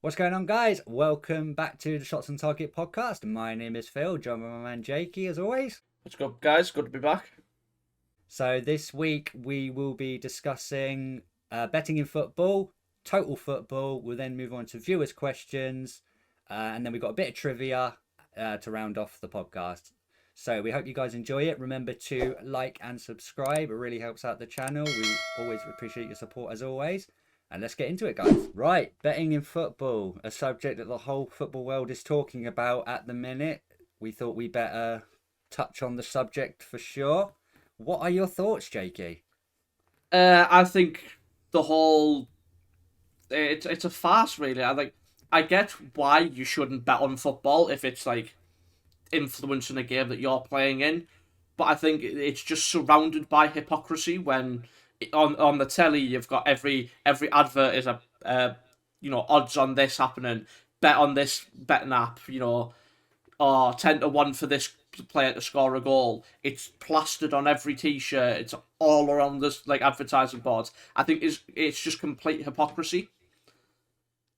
What's going on, guys? Welcome back to the Shots on Target podcast. My name is Phil, joined by my man Jakey, as always. What's good, guys? Good to be back. So this week we will be discussing betting in football, total football. We'll then move on to viewers' questions, and then we've got a bit of trivia to round off the podcast. So we hope you guys enjoy it. Remember to like and subscribe. It really helps out the channel. We always appreciate your support as always. And let's get into it, guys. Right, betting in football, a subject that the whole football world is talking about at the minute. We thought we better touch on the subject for sure. What are your thoughts, Jakey? I think the whole it's a farce, really. I get why you shouldn't bet on football if it's like influencing a game that you're playing in, but I think it's just surrounded by hypocrisy when on the telly you've got every advert is a odds on this happening, bet on this betting app, or 10-1 for this player to score a goal. It's plastered on every t-shirt. It's all around this like advertising boards. I think it's just complete hypocrisy.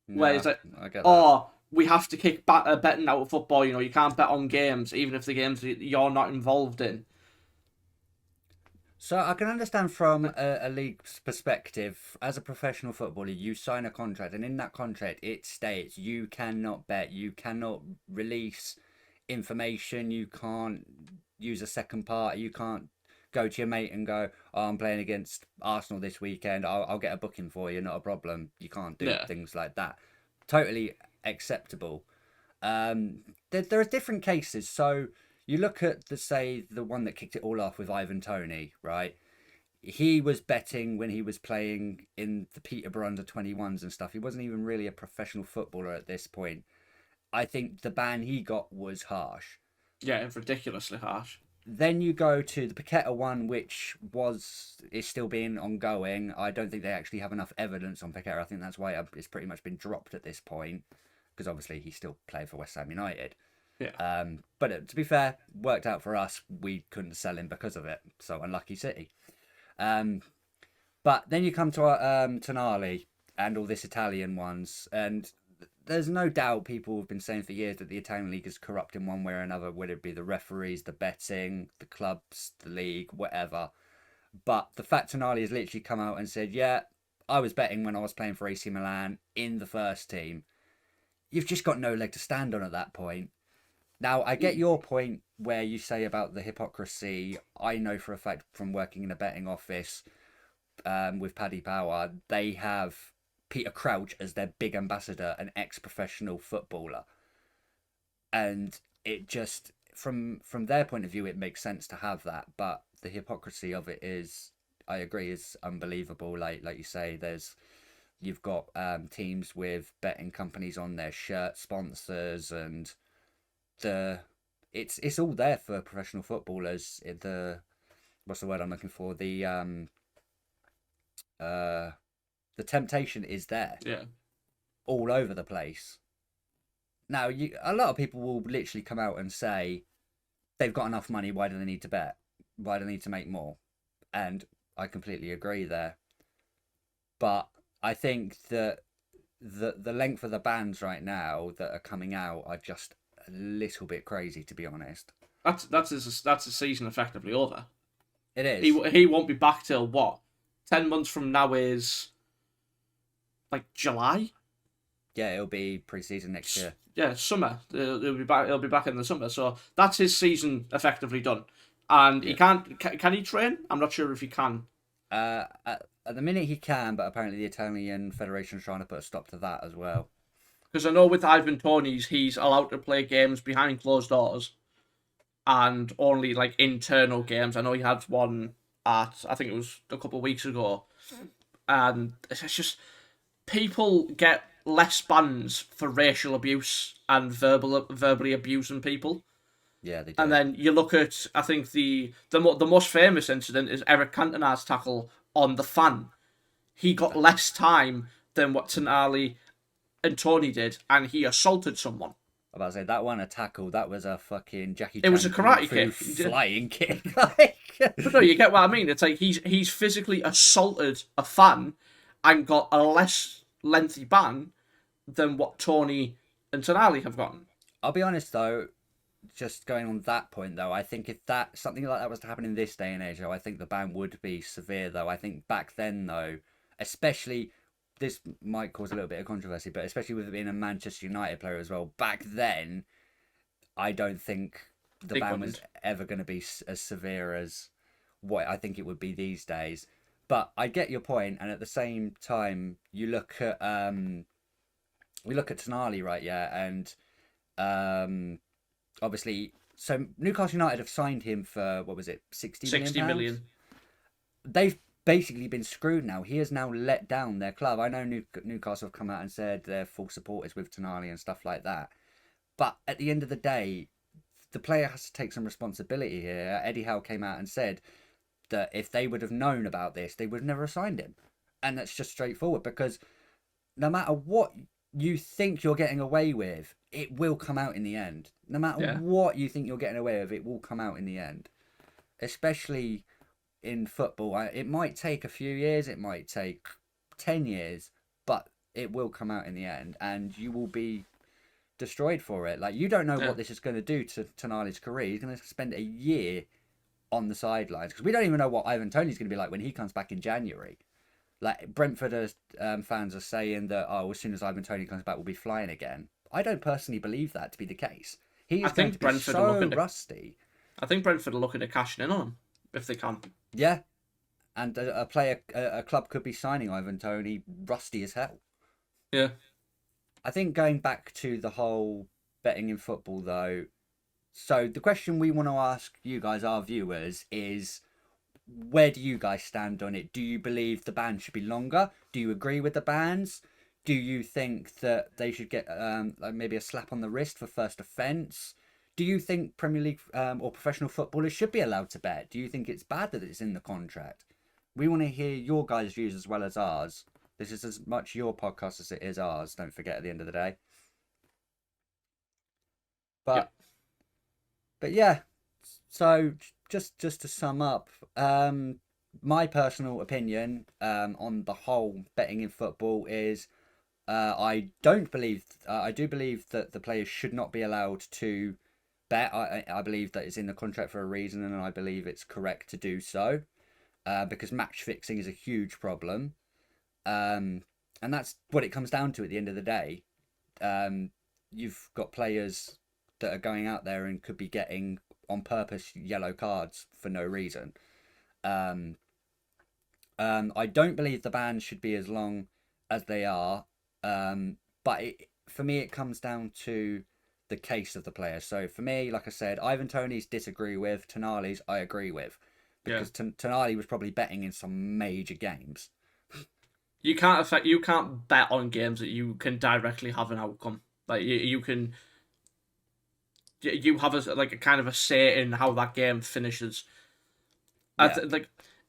Where it's like, I get that. oh, we have to kick betting out of football. You can't bet on games, even if the games that you're not involved in. So I can understand from a league's perspective, as a professional footballer, you sign a contract, and in that contract it states you cannot bet, you cannot release information, you can't use a second party, you can't go to your mate and go, oh, I'm playing against Arsenal this weekend, I'll get a booking for you, not a problem. You can't do things like that. Totally acceptable. There are different cases. So you look at the one that kicked it all off with Ivan Toney, right? He was betting when he was playing in the Peterborough under-21s and stuff. He wasn't even really a professional footballer at this point. I think the ban he got was harsh. Yeah, ridiculously harsh. Then you go to the Paqueta one, which is still being ongoing. I don't think they actually have enough evidence on Paqueta. I think that's why it's pretty much been dropped at this point, because obviously he's still playing for West Ham United. Yeah. But to be fair, worked out for us. We couldn't sell him because of it. So unlucky City. But then you come to Tonali and all this Italian ones, and there's no doubt people have been saying for years that the Italian league is corrupt in one way or another, whether it be the referees, the betting, the clubs, the league, whatever. But the fact Tonali has literally come out and said, yeah, I was betting when I was playing for AC Milan in the first team. You've just got no leg to stand on at that point. Now, I get your point where you say about the hypocrisy. I know for a fact from working in a betting office with Paddy Power, they have Peter Crouch as their big ambassador, an ex-professional footballer. And it just, from their point of view, it makes sense to have that. But the hypocrisy of it is, I agree, is unbelievable. Like you say, you've got teams with betting companies on their shirt sponsors, and it's all there for professional footballers. What's the word I'm looking for? The temptation is there. Yeah. All over the place. Now, a lot of people will literally come out and say they've got enough money. Why do they need to bet? Why do they need to make more? And I completely agree there. But I think that the length of the bans right now that are coming out are just a little bit crazy, to be honest. That's his season effectively over. It is. He won't be back till what? 10 months from now is like July. Yeah, it'll be pre-season next year. Yeah, summer. He'll be back. He'll be back in the summer. So that's his season effectively done. And he can't. Can he train? I'm not sure if he can. At the minute he can, but apparently the Italian Federation is trying to put a stop to that as well. Because I know with Ivan Toney's, he's allowed to play games behind closed doors, and only like internal games. I know he had one I think it was a couple of weeks ago, and it's just people get less bans for racial abuse and verbally abusing people. Yeah, they do. And then you look at, I think the most famous incident is Eric Cantona's tackle on the fan. He got less time than what Tonali and Toney did, and he assaulted someone. I'm about to say, that wasn't a tackle, that was a fucking Jackie It was a karate kick. Flying kick. But no, you get what I mean. It's like he's physically assaulted a fan and got a less lengthy ban than what Tony and Tonali have gotten. I'll be honest though, just going on that point though, I think if that something like that was to happen in this day and age, though, I think the ban would be severe though. I think back then though, especially this might cause a little bit of controversy, but especially with it being a Manchester United player as well, back then I don't think the They ban was couldn't. ever going to be as severe as what I think it would be these days. But I get your point, and at the same time, you look at we look at Tonali, right? Yeah, and um, obviously, so Newcastle United have signed him for what was it, 60 million 60 pounds? million. They've basically been screwed now. He has now let down their club. I know Newcastle have come out and said they're full supporters with Tonali and stuff like that. But at the end of the day, the player has to take some responsibility here. Eddie Howe came out and said that if they would have known about this, they would have never signed him. And that's just straightforward because no matter what you think you're getting away with, it will come out in the end. No matter Yeah. what you think you're getting away with, it will come out in the end. Especially in football. It might take a few years, it might take 10 years, but it will come out in the end and you will be destroyed for it. Like, you don't know Yeah. what this is going to do to Tonali's career. He's going to spend a year on the sidelines because we don't even know what Ivan Toney's going to be like when he comes back in January. Like, Brentford fans are saying that, oh, as soon as Ivan Toney comes back, we'll be flying again. I don't personally believe that to be the case. He I is going to think be Brentford are so looking to. rusty. I think Brentford are looking to cash in on him if they can. Yeah, and a club could be signing Ivan Toney rusty as hell. Yeah. I think going back to the whole betting in football, though, so the question we want to ask you guys, our viewers, is where do you guys stand on it? Do you believe the ban should be longer? Do you agree with the bans? Do you think that they should get like maybe a slap on the wrist for first offence? Do you think Premier League or professional footballers should be allowed to bet? Do you think it's bad that it's in the contract? We want to hear your guys' views as well as ours. This is as much your podcast as it is ours. Don't forget at the end of the day. Yep. But yeah, so just to sum up, my personal opinion on the whole betting in football is I do believe that the players should not be allowed to bet. I believe that it's in the contract for a reason, and I believe it's correct to do so because match fixing is a huge problem, and that's what it comes down to at the end of the day. You've got players that are going out there and could be getting on purpose yellow cards for no reason. Um, I don't believe the bans should be as long as they are, but for me, it comes down to the case of the player. So for me, like I said, Ivan Toney's disagree with, Tonali's I agree with, Yeah. because Tonali was probably betting in some major games. You can't bet on games that you can directly have an outcome. Like you can you have a kind of a say in how that game finishes. Yeah,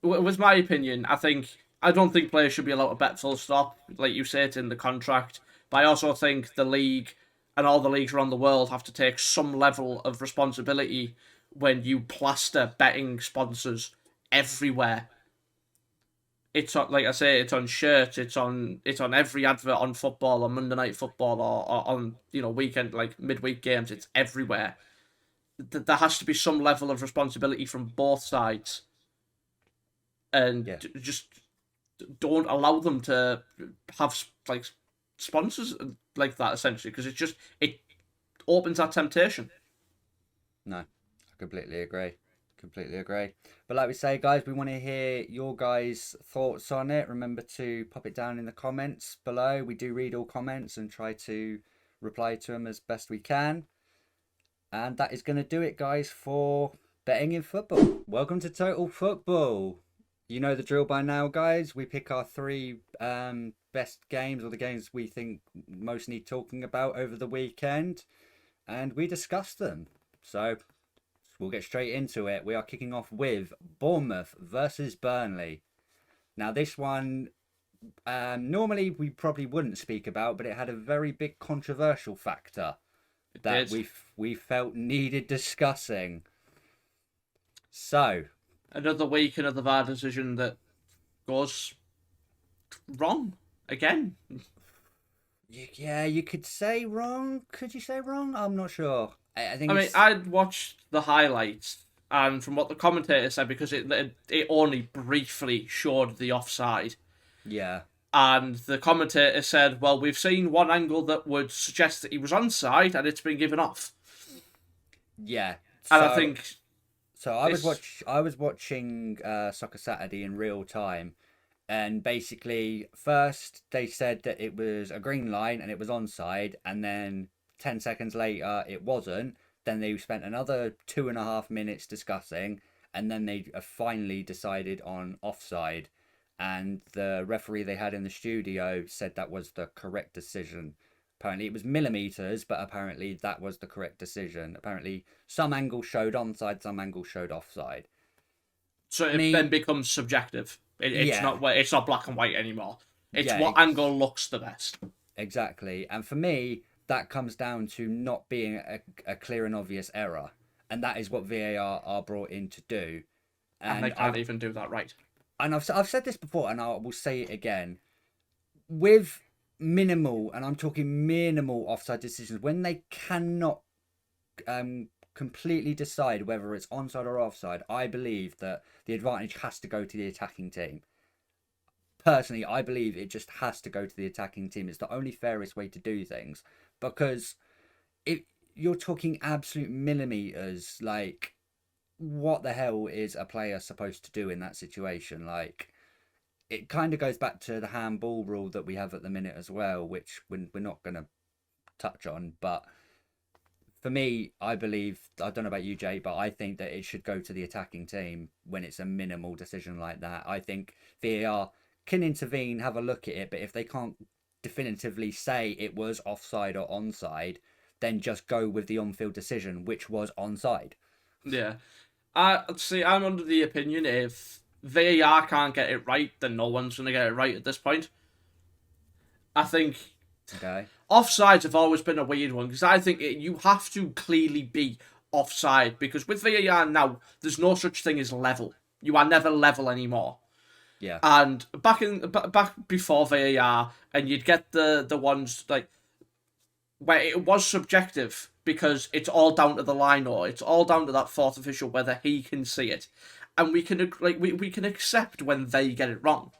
With my opinion, I don't think players should be allowed to bet full stop. Like you say, it's in the contract. But I also think the league and all the leagues around the world have to take some level of responsibility when you plaster betting sponsors everywhere. It's on, like I say, it's on shirts, it's on every advert on football, on Monday Night Football, or on weekend like midweek games. It's everywhere. There has to be some level of responsibility from both sides, and yeah. just don't allow them to have like sponsors like that essentially because it opens that temptation. No, I completely agree. Completely agree. But like we say, guys, we want to hear your guys' thoughts on it. Remember to pop it down in the comments below. We do read all comments and try to reply to them as best we can. And that is going to do it, guys, for betting in football. Welcome to Total Football. You know the drill by now, guys. We pick our three best games or the games we think most need talking about over the weekend, and we discuss them. So we'll get straight into it. We are kicking off with Bournemouth versus Burnley. Now, this one, normally we probably wouldn't speak about, but it had a very big controversial factor It that did. we felt needed discussing. So, Another week, another VAR decision that goes wrong again. Yeah, you could say wrong. Could you say wrong? I'm not sure. I I think mean, it's I'd watched the highlights, and from what the commentator said, because it only briefly showed the offside, yeah, and the commentator said, "Well, we've seen one angle that would suggest that he was onside, and it's been given off." yeah. And I So think I was it's watching Soccer Saturday in real time, and basically first they said that it was a green line and it was onside, and then 10 seconds later it wasn't. Then they spent another 2.5 minutes discussing, and then they finally decided on offside. And the referee they had in the studio said that was the correct decision. Apparently it was millimeters, but apparently that was the correct decision. Apparently some angles showed onside, some angles showed offside. so it then Me, becomes subjective. yeah, It's not black and white anymore. It's yeah, what angle looks the best. exactly. And for me, that comes down to not being a clear and obvious error. And that is what VAR are brought in to do. And they And can't even do that right. I've said this before, and I will say it again. With minimal, and I'm talking minimal offside decisions, when they cannot completely decide whether it's onside or offside, I believe that the advantage has to go to the attacking team. Personally, I believe it just has to go to the attacking team. It's the only fairest way to do things, because if you're talking absolute millimeters, like, what the hell is a player supposed to do in that situation? Like, it kind of goes back to the handball rule that we have at the minute as well, which we're not going to touch on. But for me, I believe, I don't know about you, Jay, but I think that it should go to the attacking team when it's a minimal decision like that. I think VAR can intervene, have a look at it, but if they can't definitively say it was offside or onside, then just go with the on-field decision, which was onside. Yeah. I see. I'm under the opinion if VAR can't get it right, then no one's going to get it right at this point. I think Okay. offsides have always been a weird one because I think you have to clearly be offside because with VAR now, there's no such thing as level. You are never level anymore. Yeah. And back before VAR, and you'd get the ones like where it was subjective because it's all down to the line or it's all down to that fourth official whether he can see it, and we can accept when they get it wrong.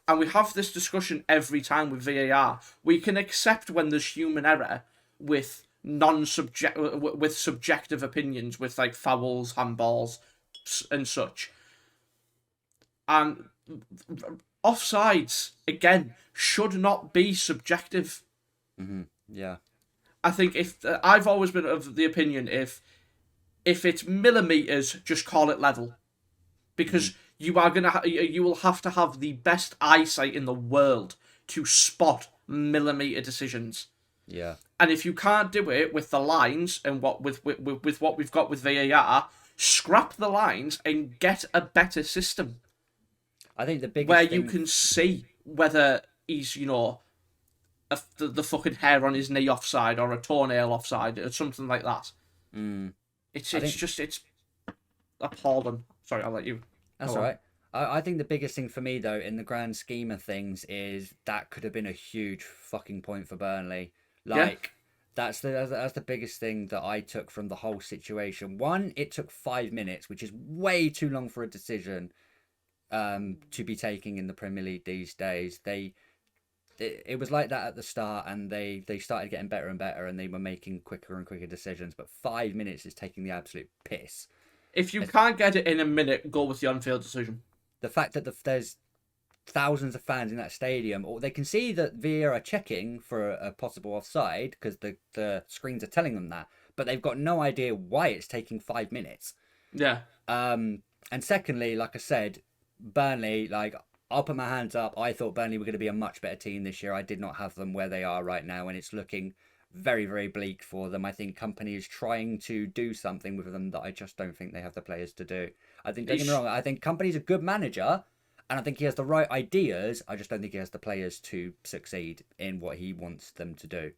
And we have this discussion every time with VAR. We can accept when there's human error with non-subject with subjective opinions with like fouls, handballs, and such. And offsides again should not be subjective. Yeah. I think if I've always been of the opinion if it's millimeters, just call it level because you will have to have the best eyesight in the world to spot millimeter decisions. Yeah. And if you can't do it with the lines and with what we've got with VAR, scrap the lines and get a better system I think the where biggest you thing. can see whether he's the fucking hair on his knee offside or a toenail offside or something like that. Mm, It's I it's think just it's appalling. Sorry, I'll let you that's go all on. right. I think the biggest thing for me though, in the grand scheme of things, is that could have been a huge fucking point for Burnley. Yeah, Like, that's the biggest thing that I took from the whole situation. One, it took 5 minutes, which is way too long for a decision to be taking in the Premier League these days. It was like that at the start, and they started getting better and better, and they were making quicker and quicker decisions. But 5 minutes is taking the absolute piss. if you It's can't get it in a minute, go with the on-field decision. the fact that there's thousands of fans in that stadium, or they can see that VAR are checking for a possible offside because the screens are telling them that, but they've got no idea why it's taking 5 minutes. Yeah, And secondly, like I said, Burnley, like, I'll put my hands up. I thought Burnley were going to be a much better team this year. I did not have them where they are right now, and it's looking very, very bleak for them. I think company is trying to do something with them that I just don't think they have the players to do. I think, don't get me wrong, I think company's a good manager, and I think he has the right ideas. I just don't think he has the players to succeed in what he wants them to do.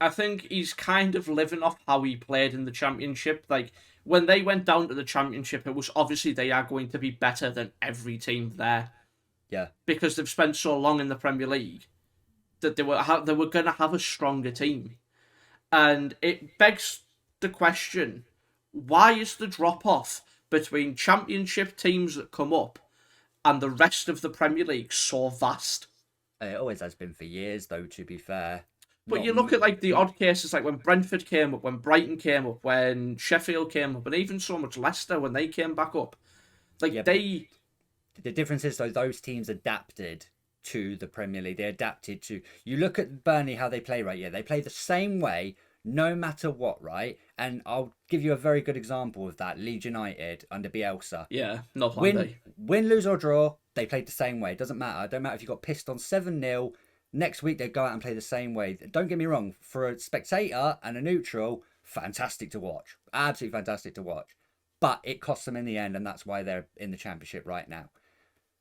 I think he's kind of living off how he played in the Championship. Like when they went down to the Championship, it was obviously they are going to be better than every team there Yeah. because they've spent so long in the Premier League. that they were going to have a stronger team, and it begs the question: why is the drop off between Championship teams that come up and the rest of the Premier League so vast? It always has been for years, though. To be fair, But not. you look at like the odd cases, like when Brentford came up, when Brighton came up, when Sheffield came up, and even so much Leicester when they came back up. Like Yeah, they, the difference is though those teams adapted to the Premier League. They adapted to. You look at Burnley how they play right. Yeah, they play the same way no matter what, right? And I'll give you a very good example of that. Leeds United under Bielsa. yeah, no plan Win, B. win, lose or draw, they played the same way. It doesn't matter. It don't matter if you got pissed on 7-0. Next week they go out and play the same way. Don't get me wrong. For a spectator and a neutral, fantastic to watch. Absolutely fantastic to watch. But it costs them in the end, and that's why they're in the Championship right now.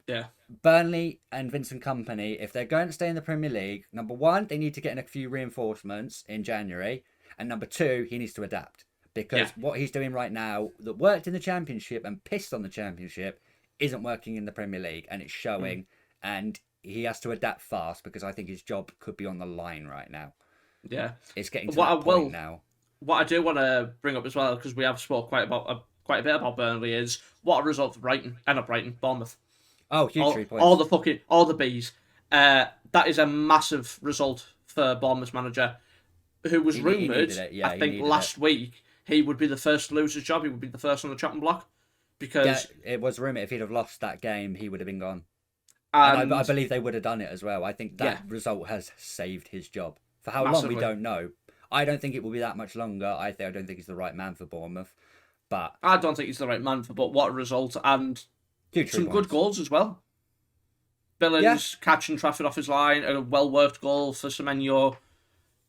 Yeah, Burnley and Vincent Company, if they're going to stay in the Premier League, number one, they need to get in a few reinforcements in January. And number two, he needs to adapt. Because yeah, what he's doing right now that worked in the Championship and pissed on the Championship isn't working in the Premier League, and it's showing. And he has to adapt fast because I think his job could be on the line right now. yeah. It's getting to What I that point will, now. what I do want to bring up as well, because we have spoke quite a bit about Burnley, is what a result for Brighton, and not Brighton, Bournemouth. Oh, huge 3 points. All the bees. That is a massive result for Bournemouth's manager, who was He rumoured, needed it. Yeah, I he think needed last week, he would be the first to lose his job. He would be the first on the chopping block. Yeah, Because, it was rumoured if he'd have lost that game, he would have been gone. And I and believe they would have done it as well. I think that yeah, result has saved his job. For how long, we massively. don't know. I don't think it will be that much longer. I don't think he's the right man for Bournemouth. But I don't think he's the right man for, but what a result. And huge some good points. goals as well. Yeah, Billings catching Trafford off his line, a well worked goal for Semenyo,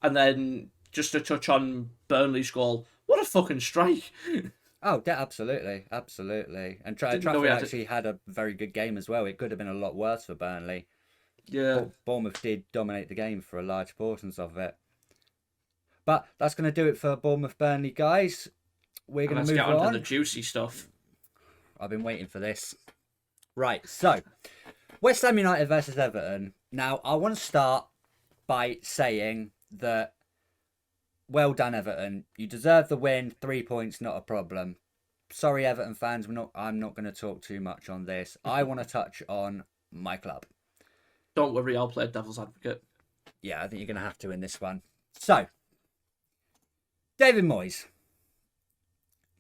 and then just to touch on Burnley's goal. What a fucking strike! oh, yeah, absolutely, absolutely. And Didn't know Trafford he had it. actually had a very good game as well. It could have been a lot worse for Burnley. Yeah. Bournemouth did dominate the game for a large portions of it. But that's going to do it for Bournemouth Burnley, guys. We're And going let's to move get on to on. the juicy stuff. I've been waiting for this. Right, so West Ham United versus Everton. Now, I want to start by saying that well done, Everton. You deserve the win. 3 points, not a problem. Sorry, Everton fans. I'm not going to talk too much on this. I want to touch on my club. Don't worry, I'll play devil's advocate. Yeah, I think you're going to have to in this one. So, David Moyes.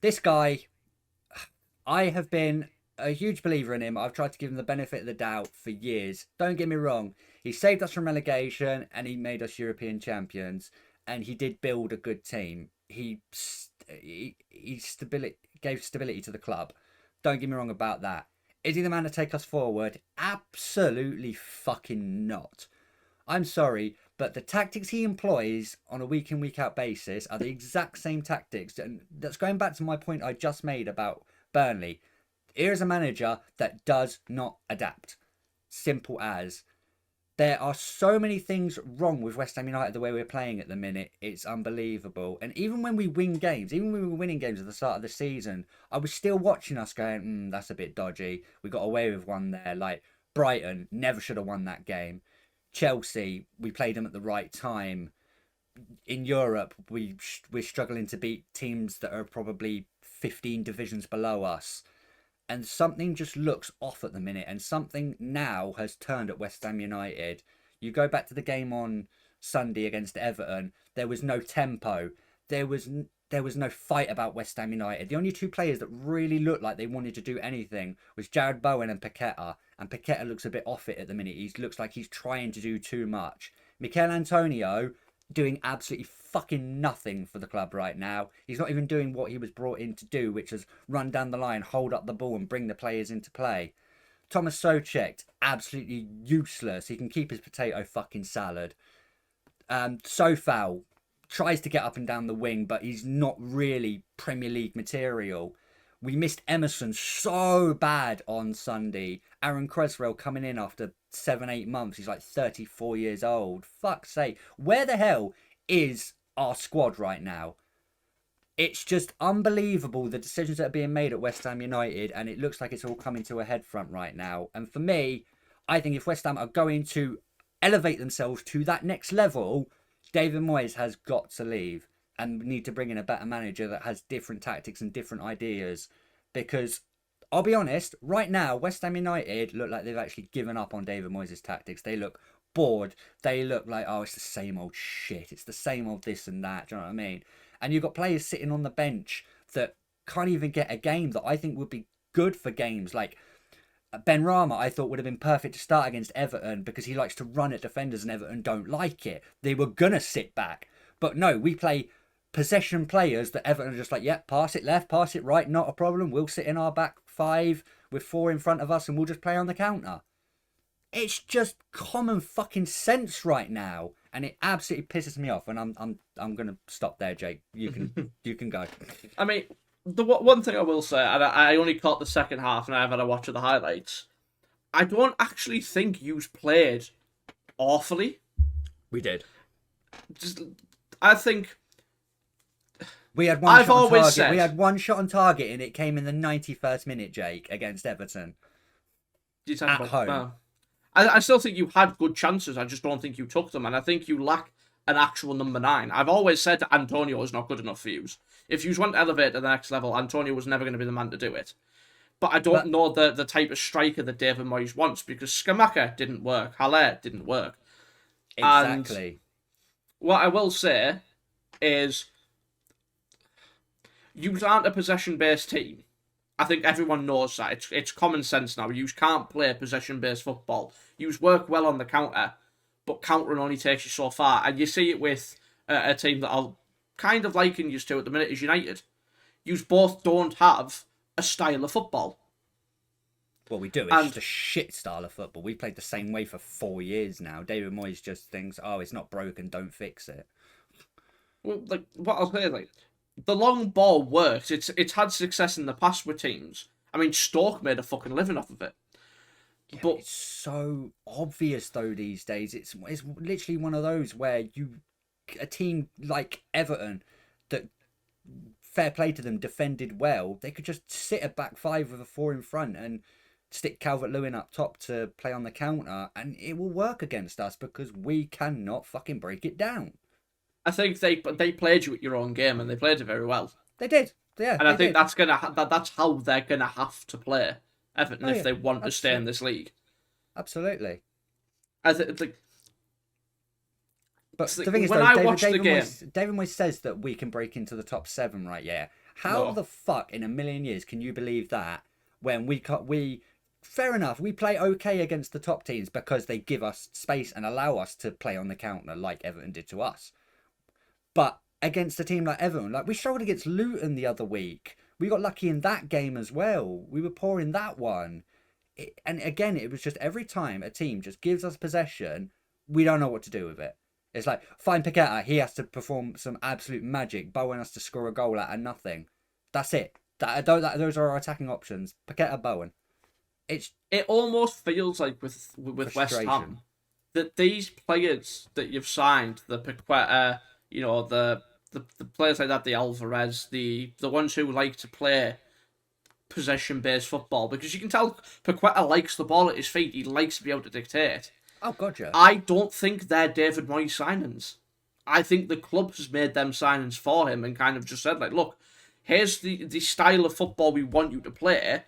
This guy, I have been a huge believer in him. I've tried to give him the benefit of the doubt for years. Don't get me wrong. He saved us from relegation and he made us European champions. And he did build a good team. He gave stability to the club. Don't get me wrong about that. Is he the man to take us forward? Absolutely fucking not. I'm sorry, but the tactics he employs on a week in, week out basis are the exact same tactics. And that's going back to my point I just made about Burnley. Here's a manager that does not adapt. Simple as. There are so many things wrong with West Ham United the way we're playing at the minute. It's unbelievable. And even when we win games, even when we were winning games at the start of the season, I was still watching us going, that's a bit dodgy. We got away with one there. Like Brighton, never should have won that game. Chelsea, we played them at the right time. In Europe, we're struggling to beat teams that are probably 15 divisions below us. And something just looks off at the minute, and something now has turned at West Ham United. You go back to the game on Sunday against Everton, there was no tempo. There was no fight about West Ham United. The only two players that really looked like they wanted to do anything was Jared Bowen and Paqueta. And Paqueta looks a bit off it at the minute. He looks like he's trying to do too much. Mikel Antonio doing absolutely fucking nothing for the club right now. He's not even doing what he was brought in to do, which is run down the line, hold up the ball and bring the players into play. Thomas Soucek, absolutely useless. He can keep his potato fucking salad. Sofal tries to get up and down the wing, but he's not really Premier League material. We missed Emerson so bad on Sunday. Aaron Creswell coming in after 7-8 months. He's like 34 years old. Fuck's sake. Where the hell is our squad right now? It's just unbelievable the decisions that are being made at West Ham United, and it looks like it's all coming to a head front right now. And for me, I think if West Ham are going to elevate themselves to that next level, David Moyes has got to leave, and we need to bring in a better manager that has different tactics and different ideas. Because I'll be honest, right now, West Ham United look like they've actually given up on David Moyes' tactics. They look bored. They look like, oh, it's the same old shit. It's the same old this and that. Do you know what I mean? And you've got players sitting on the bench that can't even get a game that I think would be good for games. Like Ben Rama, I thought would have been perfect to start against Everton because he likes to run at defenders and Everton don't like it. They were going to sit back. But no, we play possession players that Everton are just like, yep, pass it left, pass it right, not a problem. We'll sit in our back five with four in front of us and we'll just play on the counter. It's just common fucking sense right now, and it absolutely pisses me off. And I'm gonna stop there, Jake. You can go. I mean, the one thing I will say, and I only caught the second half, and I've had a watch of the highlights. I don't actually think you've played awfully. We did. I think we had one shot on target. We had one shot on target, and it came in the 91st minute, Jake, against Everton. At home. I still think you had good chances. I just don't think you took them, and I think you lack an actual number 9. I've always said that Antonio is not good enough for you. If you want to elevate to the next level, Antonio was never going to be the man to do it. But I don't know the type of striker that David Moyes wants, because Skamaka didn't work, Haller didn't work. Exactly. And what I will say is, you aren't a possession-based team. I think everyone knows that. It's common sense now. You can't play possession-based football. You work well on the counter, but countering only takes you so far. And you see it with a team that I'll kind of liken you to at the minute is United. You both don't have a style of football. Well, we do. It's just a shit style of football. We played the same way for 4 years now. David Moyes just thinks, oh, it's not broken, don't fix it. Well, like, what I'll say, like, the long ball works. It's had success in the past with teams. I mean, Stoke made a fucking living off of it. Yeah, but it's so obvious though these days. It's literally one of those where a team like Everton that, fair play to them, defended well. They could just sit a back five with a 4 in front and stick Calvert-Lewin up top to play on the counter, and it will work against us because we cannot fucking break it down. I think they played you at your own game, and they played it very well. They did, yeah. And I think that's how they're gonna have to play Everton if they want to stay in this league. Absolutely. I think. But the thing is, David Moyes says that we can break into the top 7, right? Yeah. How the fuck in a million years can you believe that when we fair enough, we play okay against the top teams because they give us space and allow us to play on the counter like Everton did to us. But against a team like Everton, like we struggled against Luton the other week. We got lucky in that game as well. We were poor in that one. And again, it was just every time a team just gives us possession, we don't know what to do with it. It's like, find Paqueta, he has to perform some absolute magic. Bowen has to score a goal out of nothing. That's it. Those are our attacking options. Paqueta, Bowen. It almost feels like with West Ham that these players that you've signed, the Paqueta, the players like that, the Alvarez, the ones who like to play possession-based football, because you can tell Paqueta likes the ball at his feet. He likes to be able to dictate. Oh, God, yeah. I don't think they're David Moyes signings. I think the club has made them signings for him and kind of just said, like, look, here's the style of football we want you to play.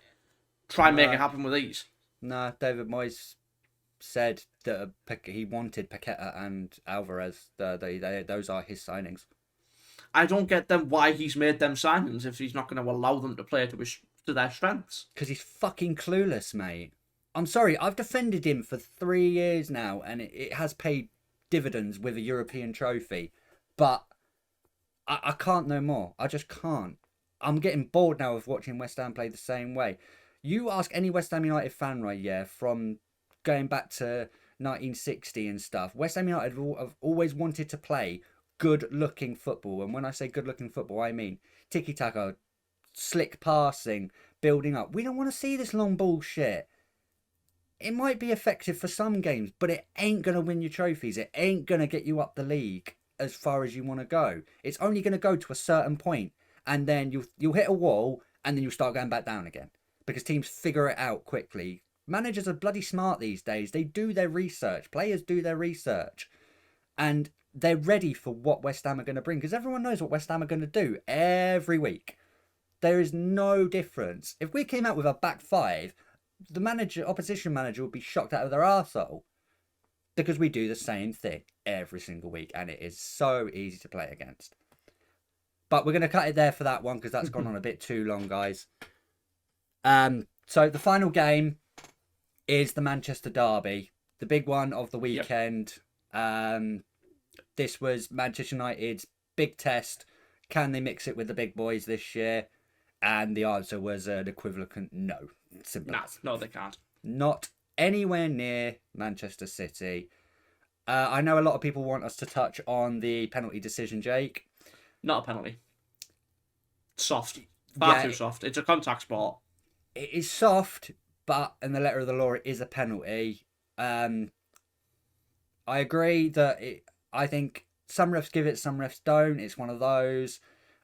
Try and make it happen with these. No, David Moyes said that he wanted Paqueta and Alvarez. Those are his signings. I don't get them why he's made them signings if he's not going to allow them to play to their strengths. Because he's fucking clueless, mate. I'm sorry, I've defended him for 3 years now, and it has paid dividends with a European trophy. But I can't no more. I just can't. I'm getting bored now of watching West Ham play the same way. You ask any West Ham United fan, right, yeah, from going back to 1960 and stuff, West Ham United have always wanted to play good-looking football. And when I say good-looking football, I mean tiki-taka, slick passing, building up. We don't want to see this long bullshit. It might be effective for some games, but it ain't going to win you trophies. It ain't going to get you up the league as far as you want to go. It's only going to go to a certain point, and then you'll hit a wall, and then you'll start going back down again. Because teams figure it out quickly. Managers are bloody smart these days. They do their research. Players do their research. And they're ready for what West Ham are going to bring, because everyone knows what West Ham are going to do every week. There is no difference. If we came out with a back five, the opposition manager would be shocked out of their arsehole, because we do the same thing every single week, and it is so easy to play against. But we're going to cut it there for that one, because that's gone on a bit too long, guys. So the final game is the Manchester Derby, the big one of the weekend. Yep. This was Manchester United's big test. Can they mix it with the big boys this year? And the answer was an equivalent no. Simple. No, they can't. Not anywhere near Manchester City. I know a lot of people want us to touch on the penalty decision, Jake. Not a penalty. Soft. Far too soft. It's a contact sport. It is soft, but in the letter of the law, it is a penalty. I agree that I think some refs give it, some refs don't. It's one of those.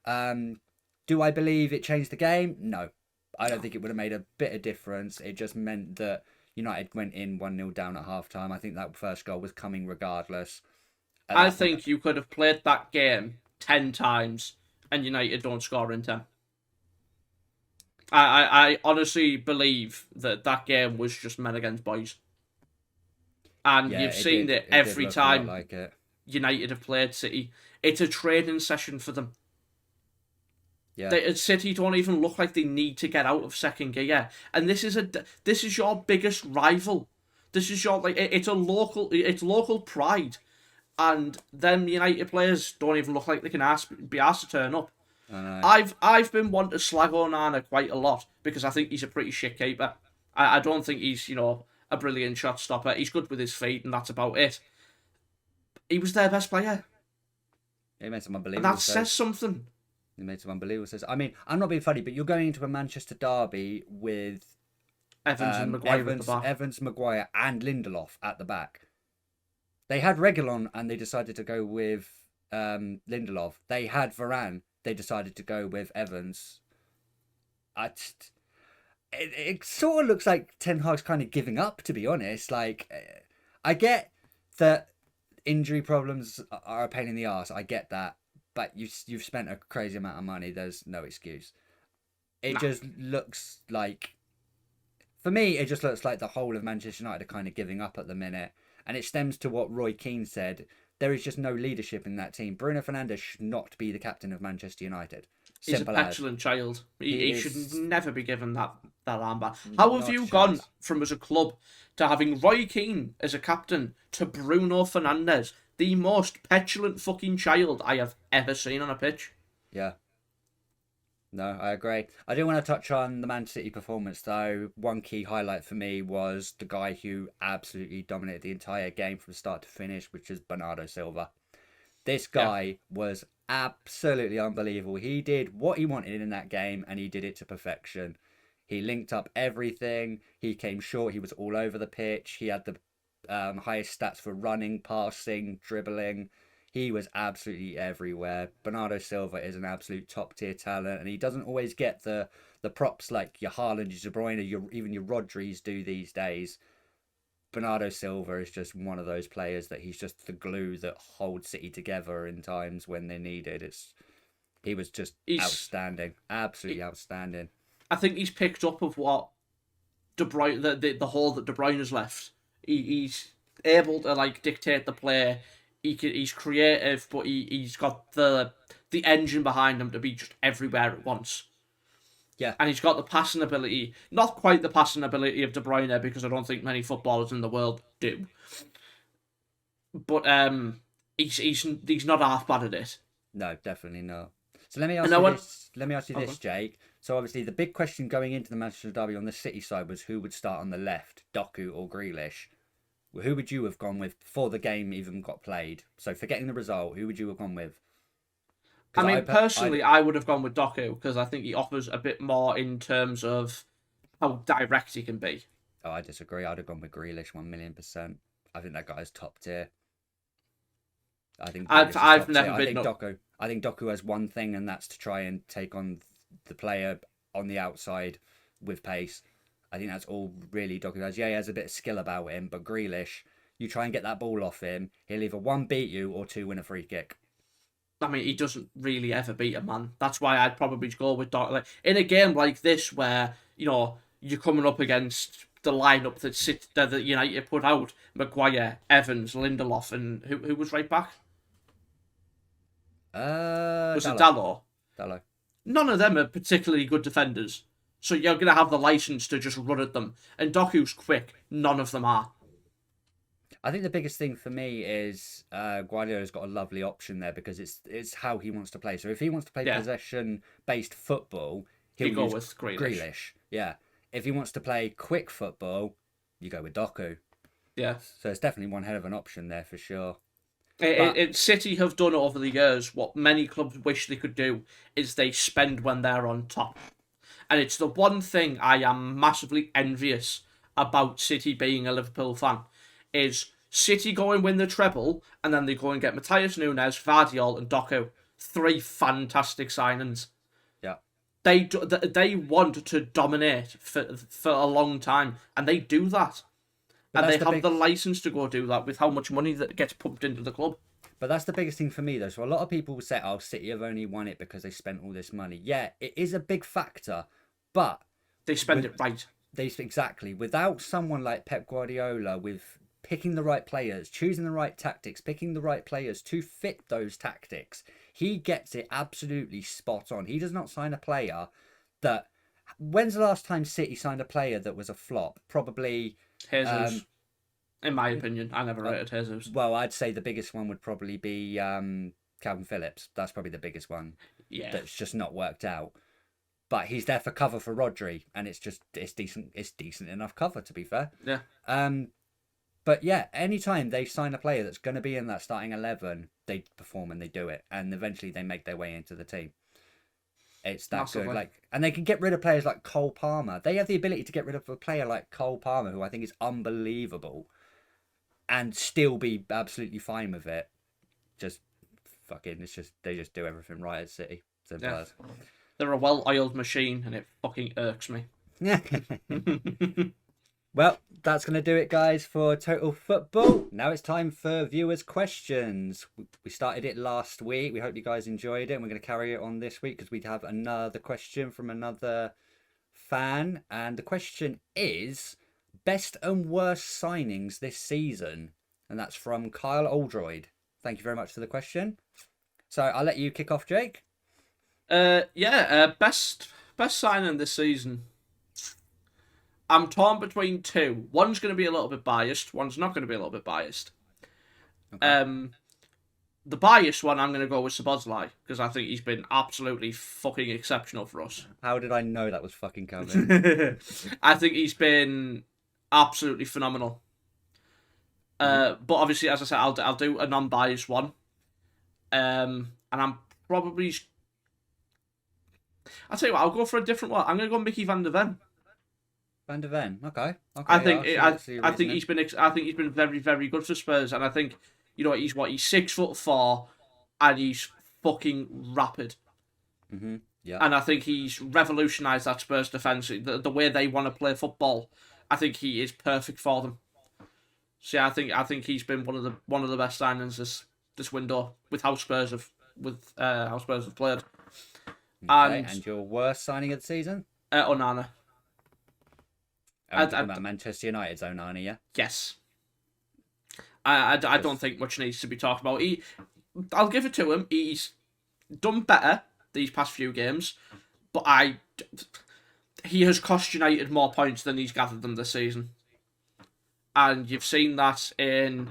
Do I believe it changed the game? No. I don't think it would have made a bit of difference. It just meant that United went in 1-0 down at half-time. I think that first goal was coming regardless. I think you could have played that game 10 times and United don't score in 10. I honestly believe that game was just men against boys. And you've seen it every time like it. United have played City. It's a training session for them. Yeah. City don't even look like they need to get out of second gear. And this is your biggest rival. This is your it's local pride. And then United players don't even look like they can be asked to turn up. I've been one to slag Onana quite a lot because I think he's a pretty shit keeper. I don't think he's, a brilliant shot stopper. He's good with his feet and that's about it. He was their best player. He made some unbelievable and that says something. He made some unbelievable says. I mean, I'm not being funny, but you're going into a Manchester derby with Evans and Maguire at the back. Evans, Maguire and Lindelof at the back. They had Reguilon and they decided to go with Lindelof. They had Varane. They decided to go with Evans. It sort of looks like Ten Hag's kind of giving up, to be honest. I get that injury problems are a pain in the arse. I get that. But you've spent a crazy amount of money. There's no excuse. It just looks like... For me, it just looks like the whole of Manchester United are kind of giving up at the minute. And it stems to what Roy Keane said. There is just no leadership in that team. Bruno Fernandes should not be the captain of Manchester United. He's a petulant child. He should never be given that armband. How have you gone from, as a club, to having Roy Keane as a captain to Bruno Fernandes, the most petulant fucking child I have ever seen on a pitch? Yeah. No, I agree. I do want to touch on the Man City performance, though. One key highlight for me was the guy who absolutely dominated the entire game from start to finish, which is Bernardo Silva. This guy was absolutely unbelievable. He did what he wanted in that game, and he did it to perfection. He linked up everything. He came short. He was all over the pitch. He had the highest stats for running, passing, dribbling. He was absolutely everywhere. Bernardo Silva is an absolute top-tier talent, and he doesn't always get the props like your Haaland, your De Bruyne, even your Rodris do these days. Bernardo Silva is just one of those players that he's just the glue that holds City together in times when they need it. He was just outstanding, absolutely outstanding. I think he's picked up of what De Bruyne, the hole that De Bruyne has left. He's able to dictate the play. He's creative, but he's got the engine behind him to be just everywhere at once. Yeah. And he's got the passing ability, not quite the passing ability of De Bruyne, because I don't think many footballers in the world do. But he's not half bad at it. No, definitely not. So let me ask you this, Jake. So obviously the big question going into the Manchester derby on the City side was who would start on the left, Doku or Grealish? Who would you have gone with before the game even got played? So forgetting the result, who would you have gone with? I mean, personally, I would have gone with Doku because I think he offers a bit more in terms of how direct he can be. Oh, I disagree. I'd have gone with Grealish 1,000,000%. I think that guy's top tier. I've never been. I think Doku has one thing, and that's to try and take on the player on the outside with pace. I think that's all really Doku has. Yeah, he has a bit of skill about him, but Grealish, you try and get that ball off him, he'll either one beat you or two win a free kick. I mean, he doesn't really ever beat a man. That's why I'd probably go with Doc. Like in a game like this, where you're coming up against the lineup that United put out: Maguire, Evans, Lindelof, and who was right back? Was it Dallo. Dallo? None of them are particularly good defenders, so you're gonna have the license to just run at them. And Doku's quick. None of them are. I think the biggest thing for me is Guardiola's got a lovely option there because it's how he wants to play. So if he wants to play possession-based football, he'll go use with Grealish. Yeah. If he wants to play quick football, you go with Doku. Yeah. So it's definitely one hell of an option there for sure. City have done over the years what many clubs wish they could do is they spend when they're on top. And it's the one thing I am massively envious about City being a Liverpool fan is City go and win the treble and then they go and get Matthias Nunes, Vardiol and Doku. 3 fantastic signings. Yeah. They want to dominate for a long time and they do that. And they have the license to go do that with how much money that gets pumped into the club. But that's the biggest thing for me, though. So a lot of people will say, oh, City have only won it because they spent all this money. Yeah, it is a big factor, but... They spend it right. Exactly. Without someone like Pep Guardiola, with picking the right players, choosing the right tactics, picking the right players to fit those tactics, he gets it absolutely spot on. He does not sign a player that... When's the last time City signed a player that was a flop? Probably... Jesus. In my opinion, I never rated Jesus. Well, I'd say the biggest one would probably be Calvin Phillips. That's probably the biggest one. Yeah. That's just not worked out. But he's there for cover for Rodri, and it's decent. It's decent enough cover, to be fair. Yeah. But yeah, anytime they sign a player that's going to be in that starting 11, they perform and they do it, and eventually they make their way into the team. It's that Massively. good. And they can get rid of players like Cole Palmer. They have the ability to get rid of a player like Cole Palmer, who I think is unbelievable, and still be absolutely fine with it. Just fucking, they just do everything right at City. Simple as. They're a well-oiled machine, and it fucking irks me. Well, that's going to do it, guys, for Total Football. Now it's time for viewers' questions. We started it last week. We hope you guys enjoyed it. And we're going to carry it on this week because we have another question from another fan. And the question is, best and worst signings this season? And that's from Kyle Oldroyd. Thank you very much for the question. So I'll let you kick off, Jake. Best signing this season. I'm torn between 2. One's going to be a little bit biased. One's not going to be a little bit biased. Okay. The biased one, I'm going to go with Szoboszlai because I think he's been absolutely fucking exceptional for us. How did I know that was fucking coming? I think he's been absolutely phenomenal. But obviously, as I said, I'll do a non-biased one. And I'm probably... I'll tell you what, I'll go for a different one. I'm going to go Mickey van der Ven. Van der Ven, okay. I think he's been very, very good for Spurs, and I think he's 6'4", and he's fucking rapid. Mm-hmm. Yeah. And I think he's revolutionised that Spurs defence, the way they want to play football. I think he is perfect for them. So yeah, I think he's been one of the best signings this window with how Spurs have played. Okay, and your worst signing of the season? Onana. I'm talking about Manchester United's Onana, yeah? Yes. I don't think much needs to be talked about. I'll give it to him. He's done better these past few games, but he has cost United more points than he's gathered them this season. And you've seen that in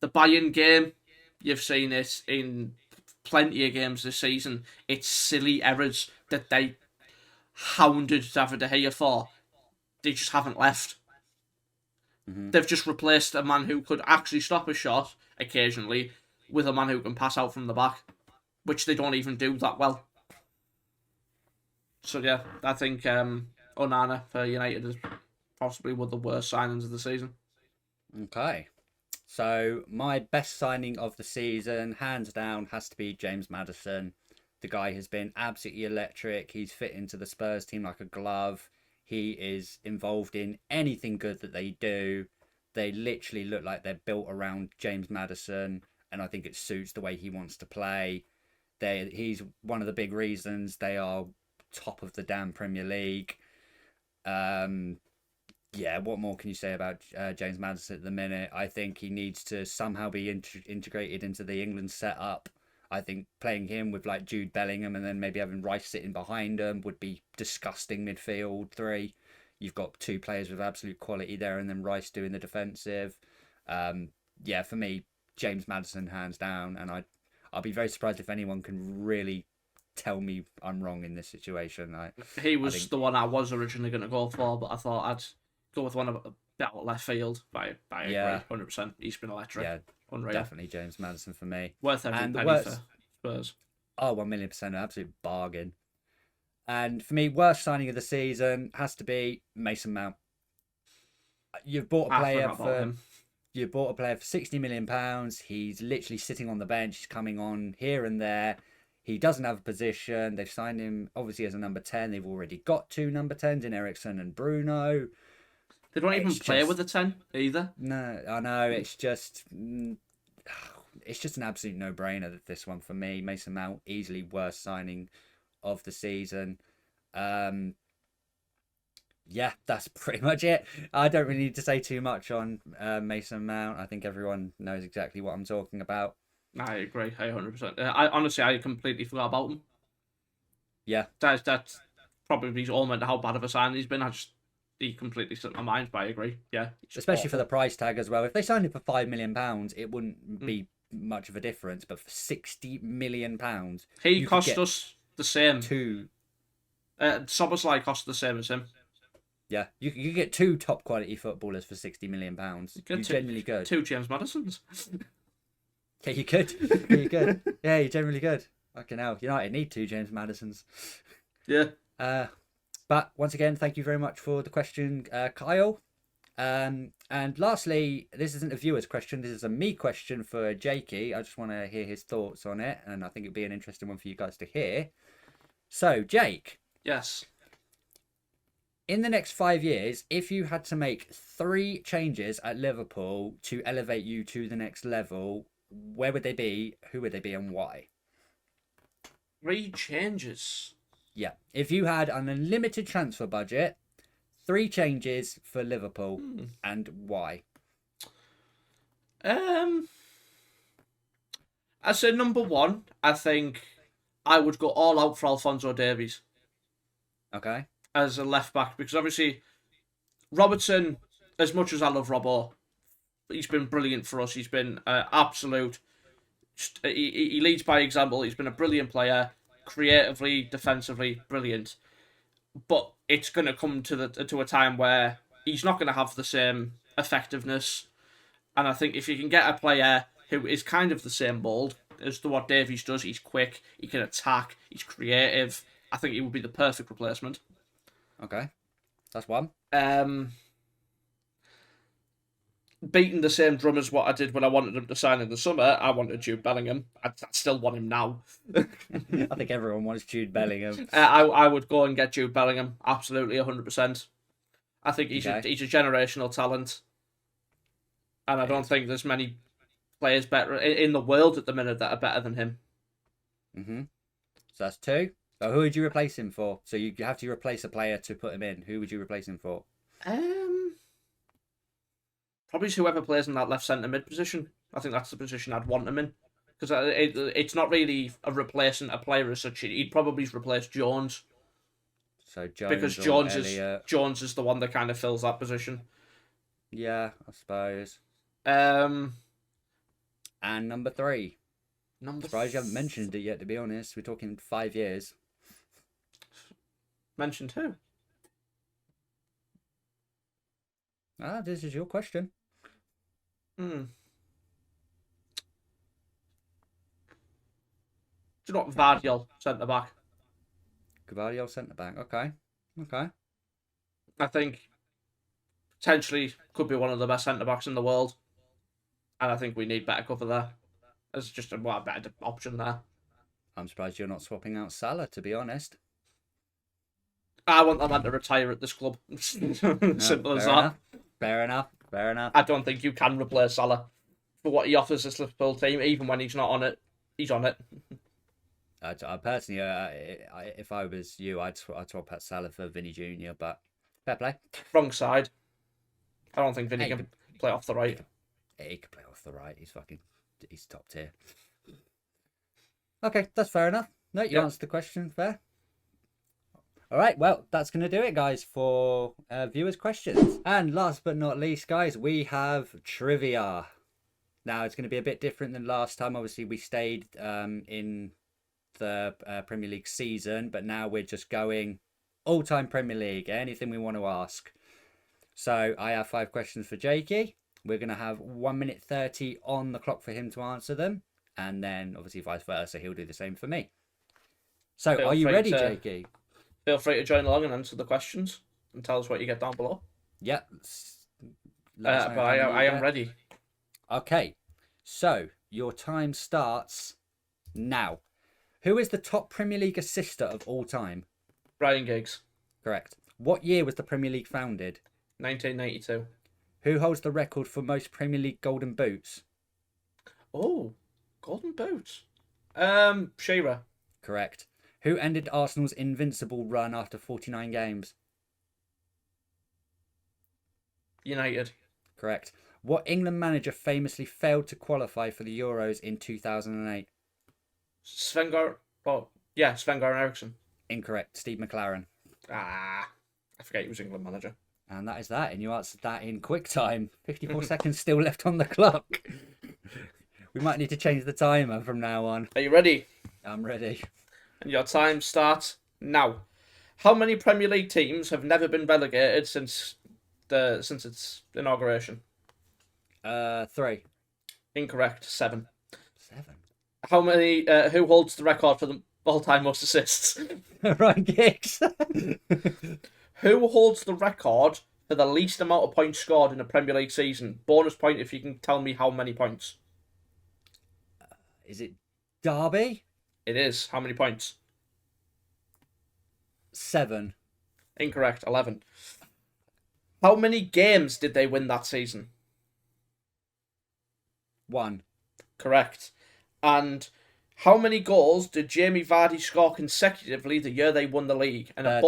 the Bayern game. You've seen it in plenty of games this season. It's silly errors that they hounded David De Gea for. They just haven't left. Mm-hmm. They've just replaced a man who could actually stop a shot occasionally with a man who can pass out from the back, which they don't even do that well. So yeah, I think Onana for United is possibly one of the worst signings of the season. Okay. So my best signing of the season, hands down, has to be James Maddison. The guy has been absolutely electric. He's fit into the Spurs team like a glove. He is involved in anything good that they do. They literally look like they're built around James Maddison, and I think it suits the way he wants to play. He's one of the big reasons they are top of the damn Premier League. Yeah, what more can you say about James Maddison at the minute? I think he needs to somehow be integrated into the England setup. I think playing him with like Jude Bellingham and then maybe having Rice sitting behind him would be disgusting midfield three. You've got two players with absolute quality there, and then Rice doing the defensive. Yeah, for me, James Maddison hands down, and I'll be very surprised if anyone can really tell me I'm wrong in this situation. He was the one I was originally going to go for, but I thought I'd go with one of a bit out left field. But I agree, 100%. He's been electric. Yeah, unreal. Definitely James Maddison for me. Worth every penny for Spurs. Oh, 1,000,000%, an absolute bargain. And for me, worst signing of the season has to be Mason Mount. You've bought a player for £60 million. He's literally sitting on the bench. He's coming on here and there. He doesn't have a position. They've signed him obviously as a number 10. They've already got two number 10s in Eriksen and Bruno. They don't even play with the 10 either. No, I know. It's just an absolute no-brainer, this one for me. Mason Mount, easily worst signing of the season. Yeah, that's pretty much it. I don't really need to say too much on Mason Mount. I think everyone knows exactly what I'm talking about. I agree, 100%. I completely forgot about him. Yeah, that's probably all meant how bad of a sign he's been. He completely slipped my mind, but I agree. Yeah, especially for the price tag as well. If they signed him for £5 million, it wouldn't be much of a difference. But for £60 million, he cost us the same. Two. Szoboszlai cost the same as him. Yeah, you get two top quality footballers for £60 million. You generally good. Two James Maddisons. Yeah, you could. You could. Yeah, you generally good. Fucking hell, United need two James Maddisons. Yeah. But once again, thank you very much for the question, Kyle. And lastly, this isn't a viewer's question. This is a me question for Jakey. I just want to hear his thoughts on it, and I think it'd be an interesting one for you guys to hear. So, Jake. Yes. In the next 5 years, if you had to make 3 changes at Liverpool to elevate you to the next level, where would they be? Who would they be, and why? 3 changes. Yeah. If you had an unlimited transfer budget, 3 changes for Liverpool, and why? I say number 1, I think I would go all out for Alphonso Davies. Okay. As a left back, because obviously Robertson, as much as I love Robbo, he's been brilliant for us. He's been absolute. He leads by example. He's been a brilliant player, creatively, defensively, brilliant. But it's going to come to a time where he's not going to have the same effectiveness. And I think if you can get a player who is kind of the same mould as to what Davies does, he's quick, he can attack, he's creative. I think he would be the perfect replacement. Okay, that's one. Beating the same drum as what I did when I wanted him to sign in the summer, I wanted Jude Bellingham. I still want him now. I think everyone wants Jude Bellingham. I would go and get Jude Bellingham, absolutely 100%. I think he's a generational talent, and I don't think there's many players better in the world at the minute that are better than him. So that's 2. So who would you replace him for? So you have to replace a player to put him in. Who would you replace him for? Probably whoever plays in that left centre mid position. I think that's the position I'd want him in. Because it's not really replacing a player as such. He'd probably replace Jones. So Jones, because Jones is the one that kind of fills that position. Yeah, I suppose. And number 3. I'm surprised you haven't mentioned it yet, to be honest. We're talking 5 years. Mentioned who? This is your question. Do you know what? Vardiol, centre-back. Vardiol, centre-back. Okay. I think potentially could be one of the best centre-backs in the world. And I think we need better cover there. There's just a better option there. I'm surprised you're not swapping out Salah, to be honest. I want that man to retire at this club. Simple as that. Fair enough. I don't think you can replace Salah for what he offers this Liverpool team, even when he's not on it. He's on it. I personally, if I was you, I'd swap out Salah for Vinny Jr. But fair play. Wrong side. I don't think Vinny can play off the right. He can play off the right. He's top tier. Okay, that's fair enough. No, you answered the question. Fair. All right, well, that's going to do it, guys, for viewers' questions. And last but not least, guys, we have trivia. Now, it's going to be a bit different than last time. Obviously, we stayed in the Premier League season, but now we're just going all-time Premier League, anything we want to ask. So I have 5 questions for Jakey. We're going to have 1 minute 30 on the clock for him to answer them, and then obviously vice versa, he'll do the same for me. So are you ready, Jakey? Feel free to join along and answer the questions and tell us what you get down below. Yep. But I am ready. Okay, so your time starts now. Who is the top Premier League assister of all time? Ryan Giggs. Correct. What year was the Premier League founded? 1992. Who holds the record for most Premier League golden boots? Oh, golden boots. Shearer. Correct. Who ended Arsenal's invincible run after 49 games? United. Correct. What England manager famously failed to qualify for the Euros in 2008? Sven-Göran Eriksson. Incorrect. Steve McLaren. I forget he was England manager. And that is that. And you answered that in quick time. 54 seconds still left on the clock. We might need to change the timer from now on. Are you ready? I'm ready. And your time starts now. How many Premier League teams have never been relegated since its inauguration? 3. Incorrect. 7. 7. How many? Who holds the record for the all-time most assists? Ryan Giggs. Who holds the record for the least amount of points scored in a Premier League season? Bonus point if you can tell me how many points. Is it Derby? It is. How many points? 7. Incorrect. 11. How many games did they win that season? 1. Correct. And how many goals did Jamie Vardy score consecutively the year they won the league? And 13.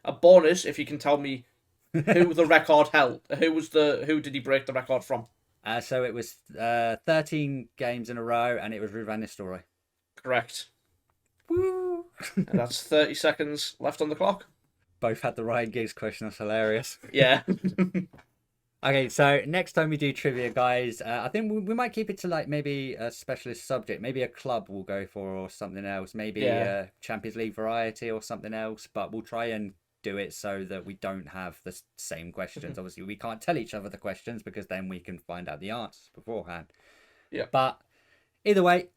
a bonus if you can tell me who the record held. Who did he break the record from? So it was 13 games in a row, and it was Ruud van Nistelrooy. Correct. Woo! And that's 30 seconds left on the clock. Both had the Ryan Giggs question. That's hilarious. Yeah. Okay, so next time we do trivia, guys, I think we might keep it to like maybe a specialist subject. Maybe a club we'll go for or something else. Maybe a Champions League variety or something else. But we'll try and do it so that we don't have the same questions. Obviously, we can't tell each other the questions because then we can find out the answers beforehand. Yeah. But either way,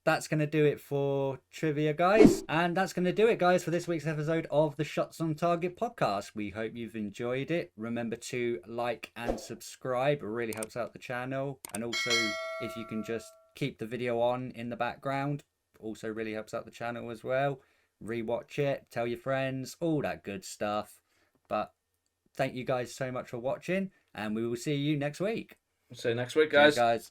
that's going to do it for trivia, guys. And that's going to do it, guys, for this week's episode of the Shots on Target podcast. We hope you've enjoyed it. Remember to like and subscribe. It really helps out the channel. And also, if you can just keep the video on in the background, also really helps out the channel as well. Rewatch it, tell your friends, all that good stuff. But thank you guys so much for watching, and we will see you next week. See you next week, guys. Cheers, guys.